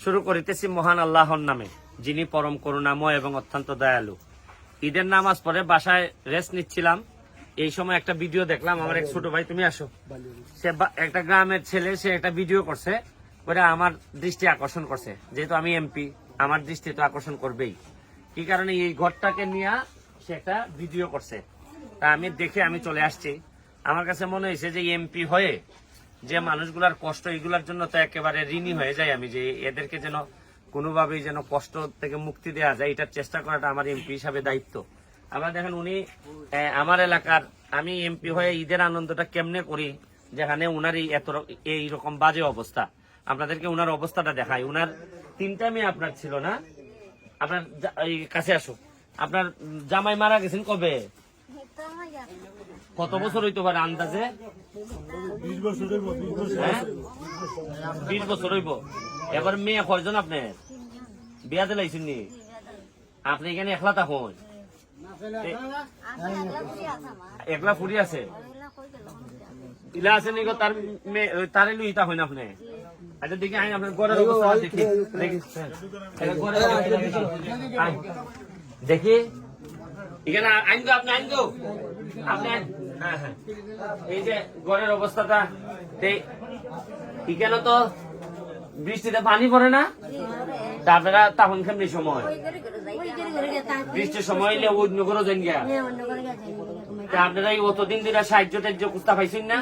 শুরু করিতেছি মহান আল্লাহর নামে, যিনি পরম করুণাময় এবং অত্যন্ত দয়ালু। ঈদের নামাজ পড়ে বাসায় রেস্ট নিচ্ছিলাম, এই সময় একটা ভিডিও দেখলাম। আমার এক ছোট ভাই, তুমি আসো, সে একটা গ্রামের ছেলে, সে একটা ভিডিও করছে, ওটা আমার দৃষ্টি আকর্ষণ করছে। যেহেতু আমি এমপি, আমার দৃষ্টি তো আকর্ষণ করবেই। কি কারণে এই ঘরটাকে নিয়ে সে একটা ভিডিও করছে, তা আমি দেখে আমি চলে আসছি। আমার কাছে মনে হয়েছে যে এমপি হয়ে যে মানুষগুলার কষ্ট, এগুলার জন্য তো একেবারে ঋণী হয়ে যায় আমি, যে এদেরকে যেন কোনোভাবেই যেন কষ্ট থেকে মুক্তি দেওয়া যায়, এটার চেষ্টা করাটা আমার এমপি হিসাবে দায়িত্ব। আবার দেখেন, উনি আমার এলাকার, আমি এমপি হয়ে ঈদের আনন্দটা কেমনে করি, যেখানে উনার এইরকম বাজে অবস্থা। আপনাদেরকে উনার অবস্থাটা দেখাই। উনার 3টা মেয়ে আপনার ছিল না? আপনার কাছে আসো। আপনার জামাই মারা গেছেন কবে? কত বছর হইতে পারে আন্দাজে? 20 বছর হইব। এবার মেয়ে কয়জন আপনার? বিয়া দিলাইছেন নি? আপনি এখানে একলা থাকুন? একলা ফুরি আছে? ইলা আছে নি? তার লুইতা হয় না আপনি? আচ্ছা দেখি, আইন আপনার ঘরের অবস্থা দেখি, দেখি এখানে আইন গো, আপনি আইন গো, আপনি। হ্যাঁ হ্যাঁ, এই যে ঘরের অবস্থাটা, এখানে তো বৃষ্টিতে পানি পড়ে না? আপনারা তখন কেমনি সময়? বৃষ্টির সময় হইলে অন্য করে যান গিয়া। আপনারা এই অতদিন দিন সাহায্য টাহ্য কুস্তা পাইছেন না?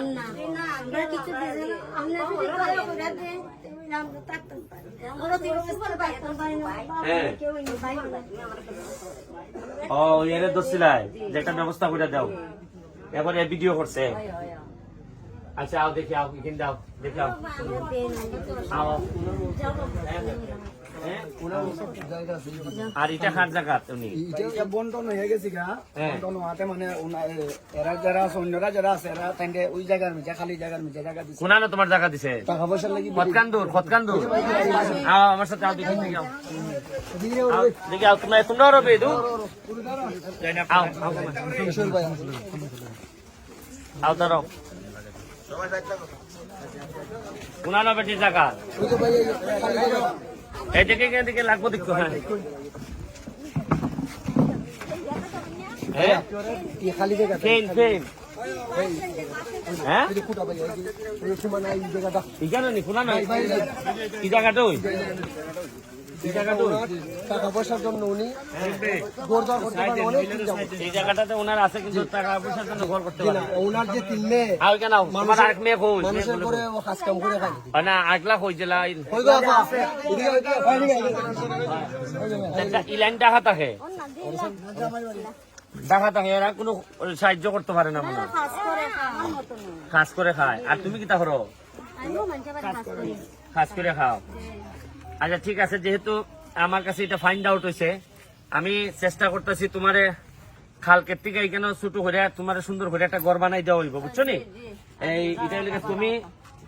ও এর দোষিলাই যে একটা ব্যবস্থা করে দাও, এবার ভিডিও করছে। আচ্ছা আও দেখি, আও এখানে দাও, দেখি আও, আর এটা কার জায়গা? উনি এটা বন্টন হয়ে গেছে গা, বন্টন হওয়াতে মানে এরা যারা আছে, অন্যরা যারা আছে, এরা তাইলে ওই জায়গার মধ্যে, খালি জায়গার মধ্যে জায়গা দিছে। কোনানো তোমার জায়গা দিছে? টাকা পয়সা লাগি খতকান্দুর, খতকান্দুর। আও আমার সাথে, আও দেখি, দেখি আও, দেখি আও, তোমরা রবে দু আও, আও তারো কোনানো বেটি জায়গা। এই দিকে দিকে লাগবো, দেখো। হ্যাঁ খালি জায়গা, হ্যাঁ এখানে নি কোনা নয়, এই জায়গাটা ওই টাকা পয়সার জন্য উনি এই জায়গাটাতে ওনার আছে, কিন্তু টাকা পয়সার জন্য ঘর করতে পারে ওনার যে 3 মেয়ে। আর কেন তোমার আরেক মেয়ে কই? মানুষের করে ও কাজ কাম করে খায় না, আগলা কই জেলা কই গো আছে এটা ইলাইন টাকা থাকে, টাকা থাকে, এরা কোনো সাহায্য করতে পারে না, মনে কাজ করে খায়। আর তুমি কি তা করো? কাজ করে খাও। আচ্ছা ঠিক আছে, যেহেতু আমার কাছে এটা ফাইন্ড আউট হয়েছে, আমি চেষ্টা করতেছি তোমারে খালকের থেকে এখানে ছোট করে তোমার সুন্দর করে একটা ঘর বানাই দেওয়া হইব, বুঝছো নি? এই এটা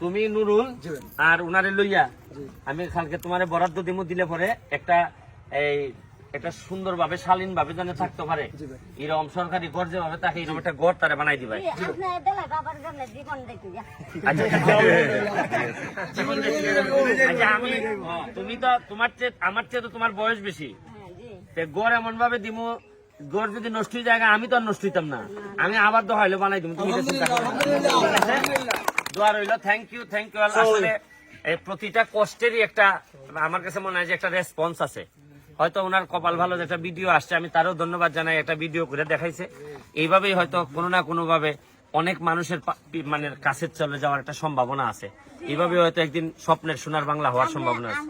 তুমি নুরুল আর উনারে লইয়া আমি খালকে তোমারে বরাদ্দ দিমু, দিলে পরে একটা সুন্দর ভাবে শালীন ভাবে যেন থাকতে পারে, এরকম সরকারি ঘর যেভাবে থাকে এরকম একটা ঘর তারা বানাই দিবে। তুমি তো আমার চেয়ে তো তোমার বয়স বেশি, গড় এমন ভাবে দিমু, গড় যদি নষ্ট হয়ে যায় আমি তো আর নষ্ট হইতাম না, আমি আবার দোহাইলো বানাই দিব। তুমি দোয়া রইল। Thank you, thank you. আসলে এই প্রতিটা কষ্টেরই একটা, আমার কাছে মনে হয় যে একটা রেসপন্স আছে। হয়তো ওনার কপাল ভালো, একটা ভিডিও আসছে, আমি তারও ধন্যবাদ জানাই, একটা ভিডিও করে দেখাইছে। এইভাবেই হয়তো কোনো না কোনো ভাবে অনেক মানুষের মানে কাছে চলে যাওয়ার একটা সম্ভাবনা আছে। এইভাবে হয়তো একদিন স্বপ্নের সোনার বাংলা হওয়ার সম্ভাবনা আছে।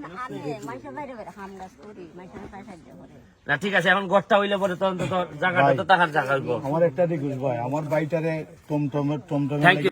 না ঠিক আছে, এখন ঘরটা হইলে পরে তো জায়গাটা তো টাকার জায়গা হইব। আমার একটা রিকোয়েস্ট ভাই, আমার বাইটারে টমটমের থ্যাংক ইউ।